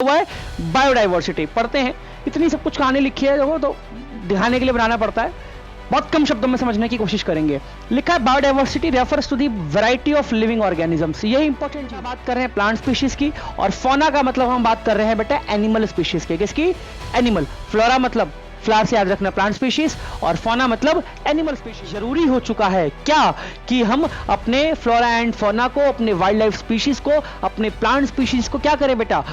हुआ है बायोडाइवर्सिटी। पढ़ते हैं, इतनी सब कुछ कहानी लिखी है देखो, तो दिखाने के लिए बनाना पड़ता है। बहुत कम शब्दों में समझने की कोशिश करेंगे। लिखा है biodiversity refers to the variety of living organisms. यही इंपॉर्टेंट है। बात कर रहे हैं प्लांट स्पीशीज की, और फोना का मतलब हम बात कर रहे हैं बेटा एनिमल स्पीशीज के। किसकी? एनिमल। फ्लोरा मतलब फ्लावर से याद रखना प्लांट स्पीशीज, और फोना मतलब एनिमल स्पीशीज। जरूरी हो चुका है क्या कि हम अपने फ्लोरा एंड फोना को, अपने वाइल्ड लाइफ स्पीशीज को, अपने प्लांट स्पीशीज को क्या करें बेटा?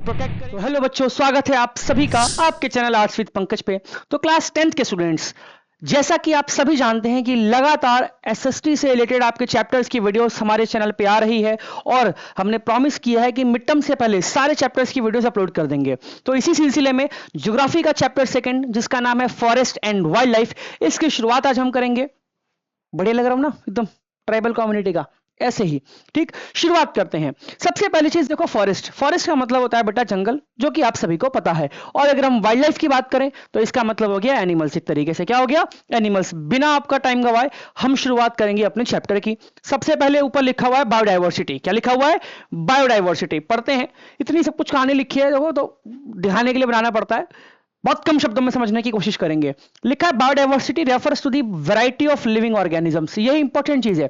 प्रोटेक्ट करें। तो हेलो बच्चों, स्वागत है आप सभी का आपके चैनल आर्ट्स विद पंकज पे। तो क्लास 10th के स्टूडेंट्स, जैसा कि आप सभी जानते हैं कि लगातार एसएसटी से रिलेटेड आपके चैप्टर्स की वीडियोस हमारे चैनल पे आ रही है, और हमने प्रॉमिस किया है कि मिड टर्म से पहले सारे चैप्टर्स की वीडियोस अपलोड कर देंगे। तो इसी सिलसिले में ज्योग्राफी का चैप्टर 2 जिसका नाम है फॉरेस्ट एंड वाइल्ड लाइफ, इसकी शुरुआत आज हम करेंगे। बढ़िया लग रहा हूं ना एकदम, ट्राइबल कम्युनिटी का ऐसे ही। ठीक, शुरुआत करते हैं। सबसे पहली चीज देखो, फॉरेस्ट। फॉरेस्ट का मतलब होता है बेटा जंगल, जो कि आप सभी को पता है। और अगर हम वाइल्ड लाइफ की बात करें तो इसका मतलब हो गया एनिमल्स। एक तरीके से क्या हो गया? एनिमल्स। बिना आपका टाइम गवाए हम शुरुआत करेंगे अपने चैप्टर की। सबसे पहले ऊपर लिखा हुआ है बायोडाइवर्सिटी। क्या लिखा हुआ है? बायोडाइवर्सिटी। पढ़ते हैं, इतनी सब कुछ कहानी लिखी है देखो, तो दिखाने के लिए बनाना पड़ता है। बहुत कम शब्दों में समझने की कोशिश करेंगे। लिखा है biodiversity refers to the variety of living organisms. यही इंपॉर्टेंट चीज है।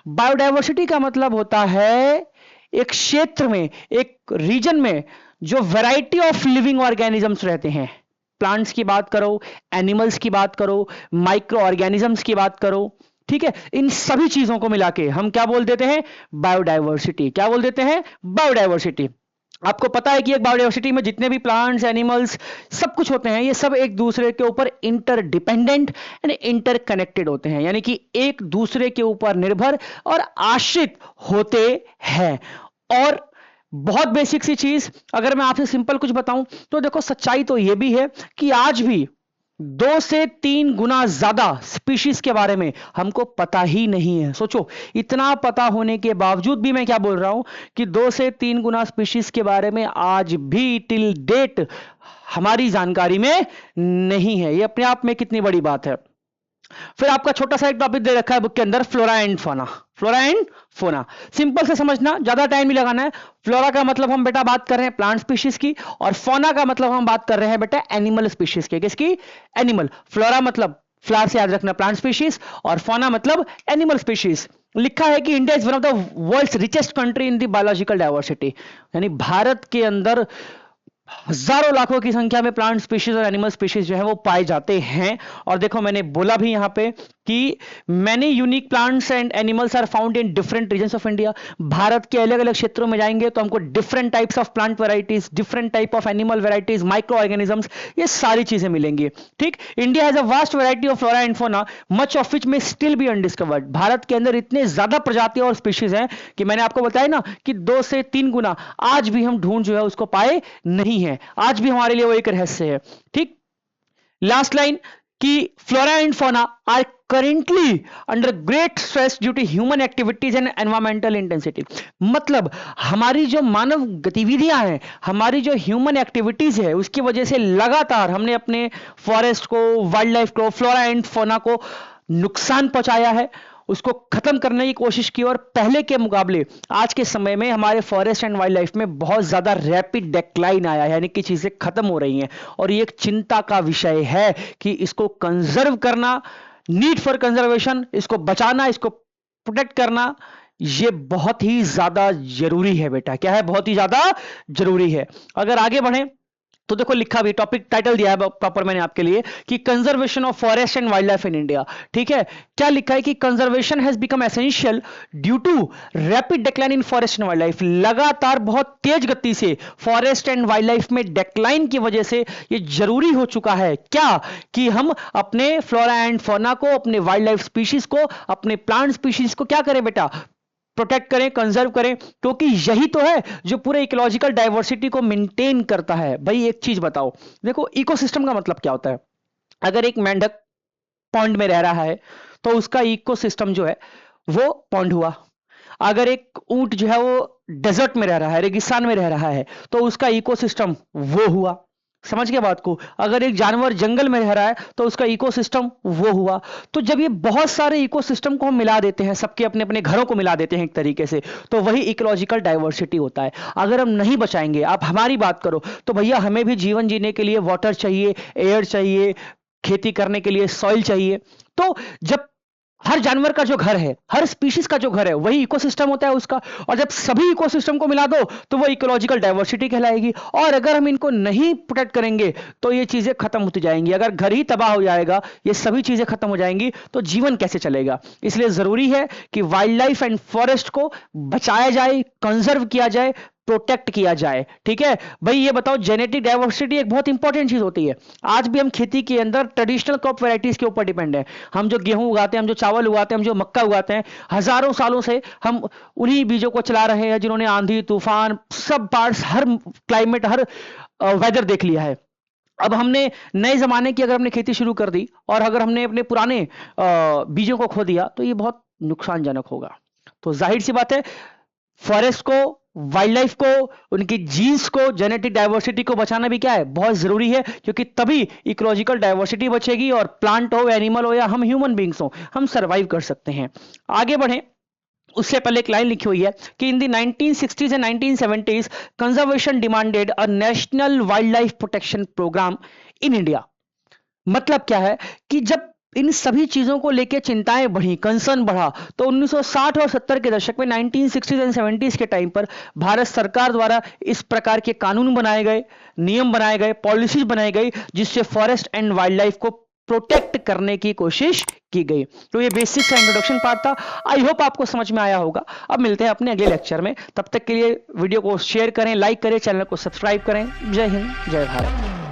बायोडाइवर्सिटी का मतलब होता है एक क्षेत्र में, एक रीजन में जो वैरायटी ऑफ लिविंग ऑर्गेनिजम्स रहते हैं। प्लांट्स की बात करो, एनिमल्स की बात करो, माइक्रो ऑर्गेनिजम्स की बात करो, ठीक है, इन सभी चीजों को मिला के हम क्या बोल देते हैं? बायोडाइवर्सिटी। क्या बोल देते हैं? बायोडाइवर्सिटी। आपको पता है कि एक बायोडाइवर्सिटी में जितने भी प्लांट्स, एनिमल्स, सब कुछ होते हैं, ये सब एक दूसरे के ऊपर इंटरडिपेंडेंट एंड इंटरकनेक्टेड होते हैं, यानी कि एक दूसरे के ऊपर निर्भर और आश्रित होते हैं। और बहुत बेसिक सी चीज अगर मैं आपसे सिंपल कुछ बताऊं तो देखो, सच्चाई तो यह भी है कि आज भी 2 से 3 गुना ज्यादा स्पीशीज के बारे में हमको पता ही नहीं है। सोचो, इतना पता होने के बावजूद भी मैं क्या बोल रहा हूं कि 2 से 3 गुना स्पीशीज के बारे में आज भी टिल डेट हमारी जानकारी में नहीं है। यह अपने आप में कितनी बड़ी बात है। फिर आपका छोटा सा एक टॉपिक दे रखा है बुक के अंदर, फ्लोरा एंड फोना। फ्लोरा एंड फोना सिंपल से समझना, ज्यादा टाइम नहीं लगाना है। फ्लोरा का मतलब हम बेटा बात कर रहे हैं प्लांट स्पीशीज की, और फोना का मतलब हम बात कर रहे हैं बेटा एनिमल स्पीशीज के। किसकी? एनिमल। फ्लोरा मतलब फ्लावर से याद रखना प्लांट स्पीशीज, और फोना मतलब एनिमल स्पीशीज। लिखा है कि India is one of the world's richest country in the biological diversity, यानी भारत के अंदर हजारों लाखों की संख्या में प्लांट स्पीशीज और एनिमल स्पीशीज जो है वो पाए जाते हैं। और देखो, मैंने बोला भी यहां पे कि many unique plants and animals are found in different regions of India. Bharat के अलग अलग क्षेत्रों में जाएंगे तो हमको different types of plant varieties, different type of animal varieties, micro organisms, ये सारी चीजें मिलेंगी। ठीक, India has a vast variety of flora and fauna, much of which may still B undiscovered. Bharat के अंदर इतने ज्यादा प्रजातियां और स्पीशीज हैं कि मैंने आपको बताया ना कि 2 से 3 गुना आज भी हम ढूंढ जो है उसको पाए नहीं है। आज भी हमारे लिए वो एक रहस्य है। ठीक, लास्ट लाइन कि flora and fauna are currently under great stress due to human activities and environmental intensity. मतलब हमारी जो मानव गतिविधियां हैं, हमारी जो ह्यूमन एक्टिविटीज है, उसकी वजह से लगातार हमने अपने फॉरेस्ट को, वाइल्ड लाइफ को, फ्लोरा एंड फोना को नुकसान पहुंचाया है, उसको खत्म करने की कोशिश की। और पहले के मुकाबले आज के समय में हमारे फॉरेस्ट एंड वाइल्ड लाइफ में बहुत ज्यादा रैपिड डिक्लाइन आया है, यानी कि चीजें खत्म हो रही हैं। और ये एक चिंता का विषय है कि इसको कंजर्व करना, नीड फॉर कंजर्वेशन, इसको बचाना, इसको प्रोटेक्ट करना, ये बहुत ही ज्यादा जरूरी है बेटा। क्या है? बहुत ही ज्यादा जरूरी है। अगर आगे बढ़े तो देखो, लिखा भी, टॉपिक टाइटल दिया है प्रॉपर मैंने आपके लिए कि conservation of forest and wild life in India. ठीक है, क्या लिखा है कि conservation has become essential due to rapid decline in forest and wild life. लगातार बहुत तेज गति से फॉरेस्ट एंड वाइल्ड लाइफ में डिक्लाइन की वजह से ये जरूरी हो चुका है क्या कि हम अपने फ्लोरा एंड फौना को, अपने वाइल्ड लाइफ स्पीशीज को, अपने प्लांट स्पीशीज को क्या करें बेटा? प्रोटेक्ट करें, कंजर्व करें, क्योंकि यही तो है जो पूरे इकोलॉजिकल डाइवर्सिटी को मेंटेन करता है। भाई एक चीज बताओ, देखो इकोसिस्टम का मतलब क्या होता है? अगर एक मेंढक पॉन्ड में रह रहा है तो उसका इकोसिस्टम जो है वो पॉन्ड हुआ। अगर एक ऊंट जो है वो डेजर्ट में रह रहा है, रेगिस्तान में रह रहा है, तो उसका इकोसिस्टम वो हुआ। समझ के बात को, अगर एक जानवर जंगल में रह रहा है तो उसका इकोसिस्टम वो हुआ। तो जब ये बहुत सारे इकोसिस्टम को हम मिला देते हैं, सबके अपने अपने घरों को मिला देते हैं एक तरीके से, तो वही इकोलॉजिकल डाइवर्सिटी होता है। अगर हम नहीं बचाएंगे, आप हमारी बात करो तो भैया हमें भी जीवन जीने के लिए वाटर चाहिए, एयर चाहिए, खेती करने के लिए सॉइल चाहिए। तो जब हर जानवर का जो घर है, हर स्पीशीज का जो घर है, वही इकोसिस्टम होता है उसका, और जब सभी इकोसिस्टम को मिला दो तो वो इकोलॉजिकल डाइवर्सिटी कहलाएगी। और अगर हम इनको नहीं प्रोटेक्ट करेंगे तो ये चीजें खत्म होती जाएंगी। अगर घर ही तबाह हो जाएगा, ये सभी चीजें खत्म हो जाएंगी, तो जीवन कैसे चलेगा? इसलिए जरूरी है कि वाइल्ड लाइफ एंड फॉरेस्ट को बचाया जाए, कंजर्व किया जाए, प्रोटेक्ट किया जाए। ठीक है भाई, ये बताओ, जेनेटिक डाइवर्सिटी एक बहुत इंपॉर्टेंट चीज होती है। आज भी हम खेती के अंदर ट्रेडिशनल क्रॉप वैरायटीज के ऊपर डिपेंड है। हम जो गेहूं उगाते हैं, हम जो चावल उगाते हैं, हम जो मक्का उगाते हैं, हजारों सालों से हम उन्हीं बीजों को चला रहे हैं जिन्होंने आंधी तूफान सब पार्ट्स, हर क्लाइमेट, हर वेदर देख लिया है। अब हमने नए जमाने की अगर हमने खेती शुरू कर दी और अगर हमने अपने पुराने बीजों को खो दिया तो ये बहुत नुकसानजनक होगा। तो जाहिर सी बात है, फॉरेस्ट को, वाइल्ड लाइफ को, उनकी जीन्स को, जेनेटिक डाइवर्सिटी को बचाना भी क्या है, बहुत जरूरी है, क्योंकि तभी इकोलॉजिकल डाइवर्सिटी बचेगी और प्लांट हो, एनिमल हो या हम ह्यूमन बींग्स हो, हम सरवाइव कर सकते हैं। आगे बढ़े उससे पहले एक लाइन लिखी हुई है कि in the 1960s and 1970s conservation demanded a national wild life protection programme in India. मतलब क्या है कि जब इन सभी चीजों को लेकर चिंताएं बढ़ी, कंसर्न बढ़ा, तो 1960 और 70 के दशक में, 1960s एंड 70s के टाइम पर भारत सरकार द्वारा इस प्रकार के कानून बनाए गए, नियम बनाए गए, पॉलिसीज बनाई गई, जिससे फॉरेस्ट एंड वाइल्ड लाइफ को प्रोटेक्ट करने की कोशिश की गई। तो ये बेसिक सा इंट्रोडक्शन पार्ट था। आई होप आपको समझ में आया होगा। अब मिलते हैं अपने अगले लेक्चर में, तब तक के लिए वीडियो को शेयर करें, लाइक करें, चैनल को सब्सक्राइब करें। जय हिंद, जय भारत।